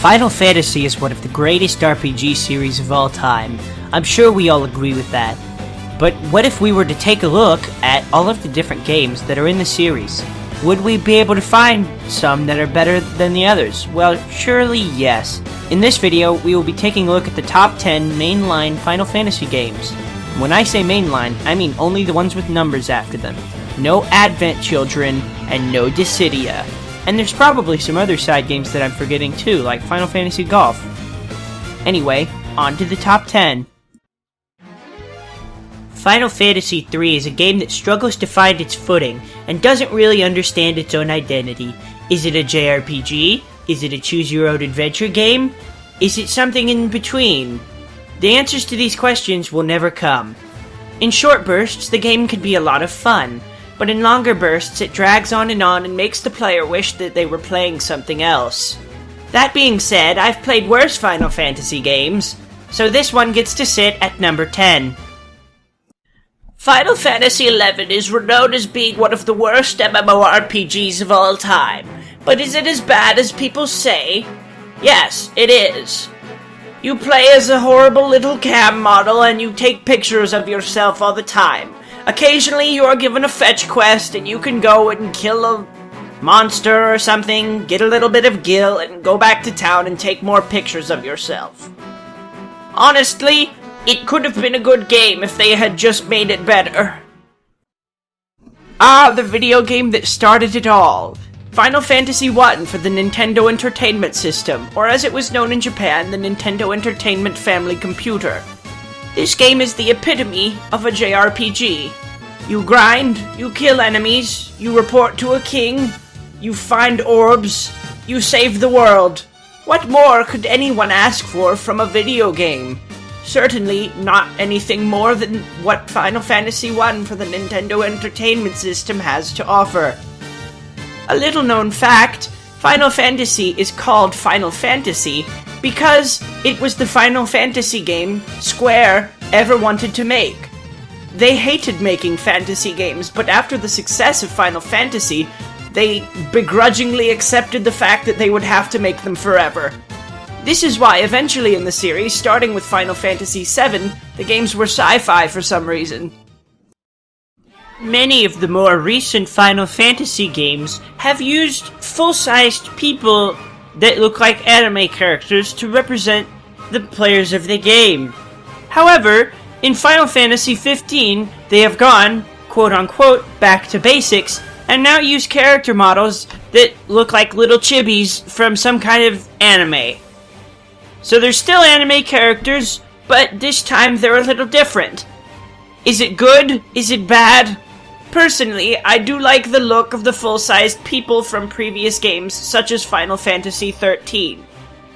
Final Fantasy is one of the greatest RPG series of all time. I'm sure we all agree with that. But what if we were to take a look at all of the different games that are in the series? Would we be able to find some that are better than the others? Well, surely yes. In this video, we will be taking a look at the top 10 mainline Final Fantasy games. When I say mainline, I mean only the ones with numbers after them. No Advent Children, and no Dissidia. And there's probably some other side games that I'm forgetting too, like Final Fantasy Golf. Anyway, on to the top 10. Final Fantasy III is a game that struggles to find its footing and doesn't really understand its own identity. Is it a JRPG? Is it a choose-your-own-adventure game? Is it something in between? The answers to these questions will never come. In short bursts, the game can be a lot of fun, but in longer bursts it drags on and makes the player wish that they were playing something else. That being said, I've played worse Final Fantasy games, so this one gets to sit at number 10. Final Fantasy XI is renowned as being one of the worst MMORPGs of all time, but is it as bad as people say? Yes, it is. You play as a horrible little cam model and you take pictures of yourself all the time. Occasionally you are given a fetch quest and you can go and kill a monster or something, get a little bit of gil, and go back to town and take more pictures of yourself. Honestly, it could have been a good game if they had just made it better. The video game that started it all. Final Fantasy I for the Nintendo Entertainment System, or as it was known in Japan, the Nintendo Entertainment Family Computer. This game is the epitome of a JRPG. You grind, you kill enemies, you report to a king, you find orbs, you save the world. What more could anyone ask for from a video game? Certainly not anything more than what Final Fantasy I for the Nintendo Entertainment System has to offer. A little known fact, Final Fantasy is called Final Fantasy because it was the Final Fantasy game Square ever wanted to make. They hated making fantasy games, but after the success of Final Fantasy, they begrudgingly accepted the fact that they would have to make them forever. This is why eventually in the series, starting with Final Fantasy VII, the games were sci-fi for some reason. Many of the more recent Final Fantasy games have used full-sized people that look like anime characters to represent the players of the game. However, in Final Fantasy XV, they have gone, quote-unquote, back to basics, and now use character models that look like little chibis from some kind of anime. So they're still anime characters, but this time they're a little different. Is it good? Is it bad? Personally, I do like the look of the full-sized people from previous games, such as Final Fantasy XIII.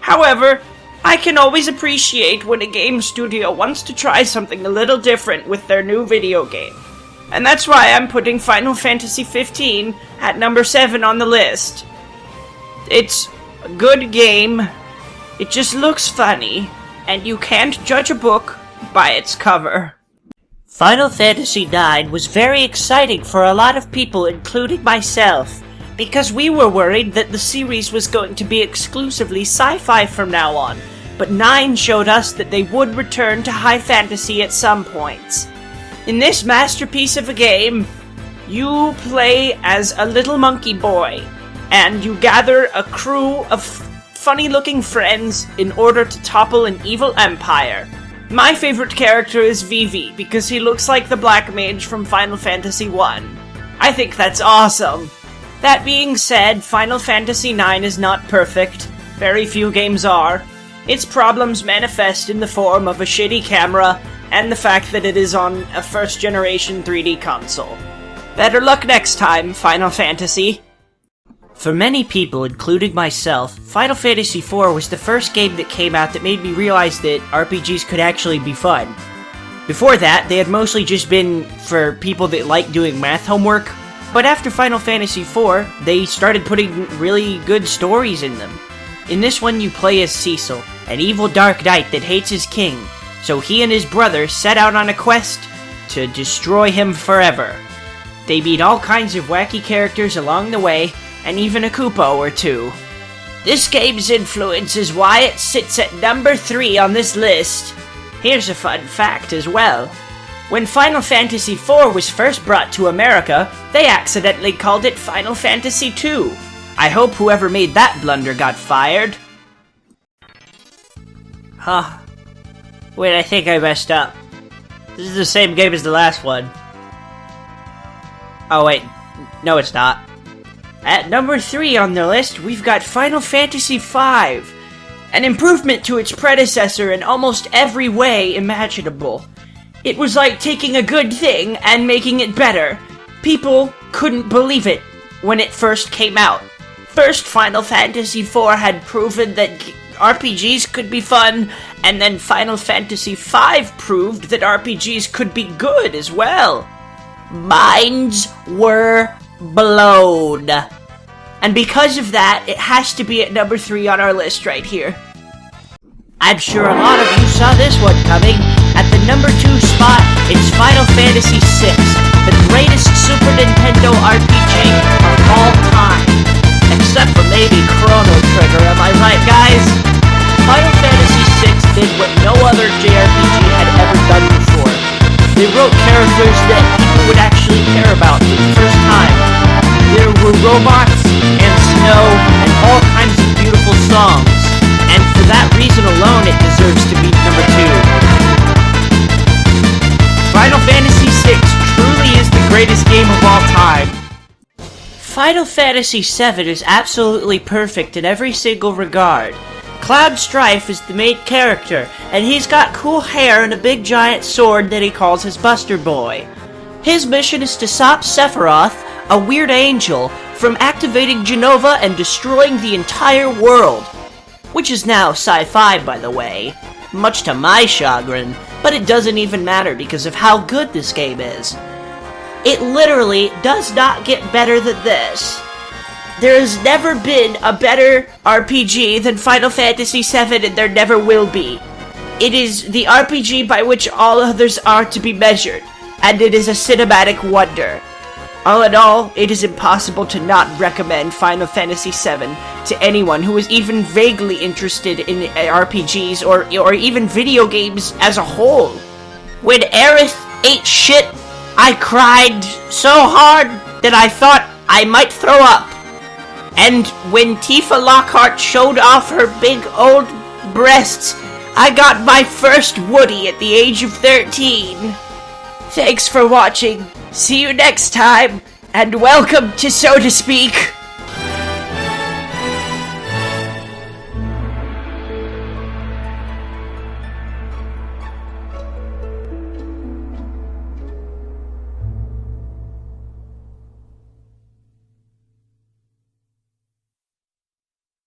However, I can always appreciate when a game studio wants to try something a little different with their new video game. And that's why I'm putting Final Fantasy XV at number 7 on the list. It's a good game, it just looks funny, and you can't judge a book by its cover. Final Fantasy IX was very exciting for a lot of people, including myself, because we were worried that the series was going to be exclusively sci-fi from now on, but 9 showed us that they would return to high fantasy at some points. In this masterpiece of a game, you play as a little monkey boy, and you gather a crew of funny-looking friends in order to topple an evil empire. My favorite character is Vivi, because he looks like the Black Mage from Final Fantasy I. I think that's awesome. That being said, Final Fantasy IX is not perfect. Very few games are. Its problems manifest in the form of a shitty camera, and the fact that it is on a first-generation 3D console. Better luck next time, Final Fantasy. For many people, including myself, Final Fantasy IV was the first game that came out that made me realize that RPGs could actually be fun. Before that, they had mostly just been for people that like doing math homework, but after Final Fantasy IV, they started putting really good stories in them. In this one, you play as Cecil, an evil dark knight that hates his king, so he and his brother set out on a quest to destroy him forever. They meet all kinds of wacky characters along the way, and even a Koopa or two. This game's influence is why it sits at number 3 on this list. Here's a fun fact as well. When Final Fantasy IV was first brought to America, they accidentally called it Final Fantasy II. I hope whoever made that blunder got fired. Huh. Wait, I think I messed up. This is the same game as the last one. Oh wait, no it's not. At number 3 on the list, we've got Final Fantasy V. An improvement to its predecessor in almost every way imaginable. It was like taking a good thing and making it better. People couldn't believe it when it first came out. First, Final Fantasy IV had proven that RPGs could be fun, and then Final Fantasy V proved that RPGs could be good as well. Minds were blown. And because of that, it has to be at number 3 on our list right here. I'm sure a lot of you saw this one coming. At the number 2 spot, it's Final Fantasy VI, the greatest Super Nintendo RPG of all time. Except for maybe Chrono Trigger, am I right, guys? Final Fantasy VI did what no other JRPG had ever done before. They wrote characters that people would actually care about for the first time. There were robots, and snow, and all kinds of beautiful songs. And for that reason alone, it deserves to be number 2. Final Fantasy VI truly is the greatest game of all time. Final Fantasy VII is absolutely perfect in every single regard. Cloud Strife is the main character, and he's got cool hair and a big giant sword that he calls his Buster Boy. His mission is to stop Sephiroth, a weird angel, from activating Genova and destroying the entire world. Which is now sci-fi, by the way. Much to my chagrin, but it doesn't even matter because of how good this game is. It literally does not get better than this. There has never been a better RPG than Final Fantasy VII, and there never will be. It is the RPG by which all others are to be measured, and it is a cinematic wonder. All in all, it is impossible to not recommend Final Fantasy VII to anyone who is even vaguely interested in RPGs or even video games as a whole. When Aerith ate shit, I cried so hard that I thought I might throw up. And when Tifa Lockhart showed off her big old breasts, I got my first Woody at the age of 13. Thanks for watching. See you next time, and welcome to SodaSpeak.